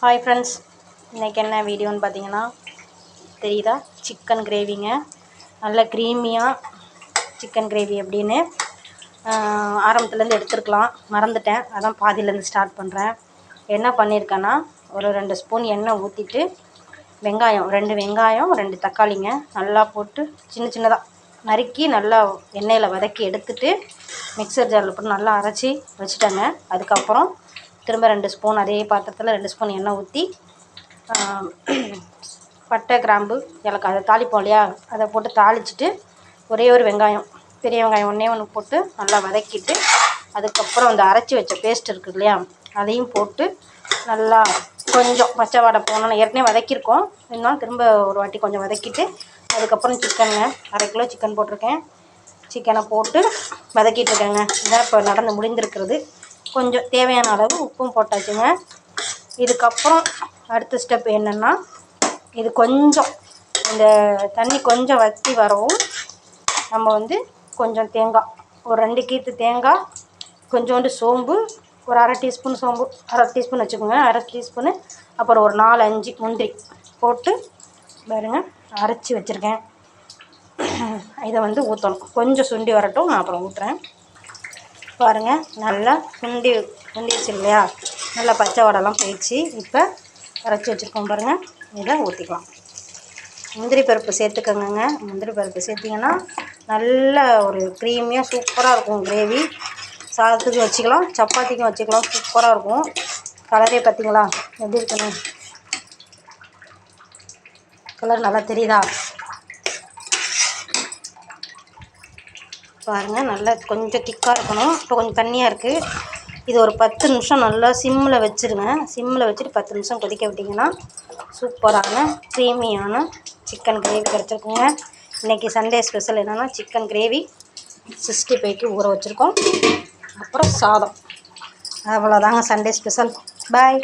Hi friends, இன்றைக்கி என்ன வீடியோன்னு பார்த்தீங்கன்னா தெரியுதா, சிக்கன் கிரேவிங்க. நல்ல க்ரீமியாக சிக்கன் கிரேவி அப்படின்னு ஆரம்பத்துலேருந்து எடுத்துருக்கலாம், மறந்துட்டேன். அதான் பாதியிலேருந்து ஸ்டார்ட் பண்ணுறேன். என்ன பண்ணியிருக்கேன்னா, ஒரு 2 ஸ்பூன் எண்ணெய் ஊற்றிட்டு வெங்காயம் 2 வெங்காயம் 2 தக்காளிங்க நல்லா போட்டு சின்ன சின்னதாக நறுக்கி நல்லா எண்ணெயில் வதக்கி எடுத்துட்டு மிக்சர் ஜாரில் போட்டு நல்லா அரைச்சி வச்சுட்டேங்க. அதுக்கப்புறம் திரும்ப 2 ஸ்பூன் அதே பாத்திரத்தில் 2 ஸ்பூன் எண்ணெய் ஊற்றி பட்டை கிராம்பு ஏலக்காய் அதை தாளிப்போம் இல்லையா, அதை போட்டு தாளிச்சிட்டு ஒரே ஒரு வெங்காயம், பெரிய வெங்காயம் ஒன்று போட்டு நல்லா வதக்கிட்டு அதுக்கப்புறம் அந்த அரைச்சி வச்ச பேஸ்ட் இருக்குது இல்லையா, அதையும் போட்டு நல்லா கொஞ்சம் பச்சை வாடை போகணுன்னு ஏற்கனவே வதக்கியிருக்கோம், இருந்தாலும் திரும்ப ஒரு வாட்டி கொஞ்சம் வதக்கிட்டு அதுக்கப்புறம் சிக்கனுங்க 1/2 கிலோ சிக்கன் போட்டிருக்கேன். சிக்கனை போட்டு வதக்கிட்டுருக்கேங்க. இதான் இப்போ நடந்து முடிந்திருக்கிறது. கொஞ்சம் தேவையான அளவு உப்பும் போட்டாச்சுங்க. இதுக்கப்புறம் அடுத்த ஸ்டெப் என்னென்னா, இது கொஞ்சம் இந்த தண்ணி கொஞ்சம் வற்றி வரவும் நம்ம கொஞ்சம் தேங்காய், ஒரு 2 கீத்து தேங்காய், கொஞ்சோண்டு சோம்பு, ஒரு 1/2 டீஸ்பூன் சோம்பு, 1/2 டீஸ்பூன் வச்சுக்கோங்க, 1/2 டீஸ்பூனு, அப்புறம் ஒரு 4-5 முந்திரி போட்டு பாருங்க அரைச்சி வச்சுருக்கேன். இதை ஊற்றணும். கொஞ்சம் சுண்டி வரட்டும், நான் அப்புறம் ஊற்றுறேன். பாருங்கள், நல்லா சுண்டிடுச்சு இல்லையா, நல்லா பச்சை வடைலாம் போயிடுச்சு. இப்போ அரைச்சி வச்சுருக்கோம் பாருங்கள், இதை ஊற்றிக்கலாம். முந்திரி பருப்பு சேர்த்துக்கோங்க. முந்திரி பருப்பு சேர்த்திங்கன்னா நல்ல ஒரு க்ரீமியாக சூப்பராக இருக்கும் கிரேவி. சாதத்துக்கும் வச்சுக்கலாம், சப்பாத்திக்கும் வச்சுக்கலாம், சூப்பராக இருக்கும். கலரே பார்த்திங்களா எப்படி இருக்குன்னு, கலர் நல்லா தெரியுதா பாருங்கள். நல்லா கொஞ்சம் திக்காக இருக்கணும். இப்போ கொஞ்சம் தண்ணியாக இருக்குது. இது ஒரு 10 நிமிஷம் நல்லா சிம்மில் வச்சுருங்க. சிம்மில் வச்சுட்டு 10 நிமிஷம் கொதிக்க விட்டிங்கன்னா சூப்பரான க்ரீமியான சிக்கன் கிரேவி கிடச்சிருக்குங்க. இன்றைக்கி சண்டே ஸ்பெஷல் என்னென்னா சிக்கன் கிரேவி 65க்கு ஊற வச்சுருக்கோம், அப்புறம் சாதம். அவ்வளோதாங்க சண்டே ஸ்பெஷல். பாய்.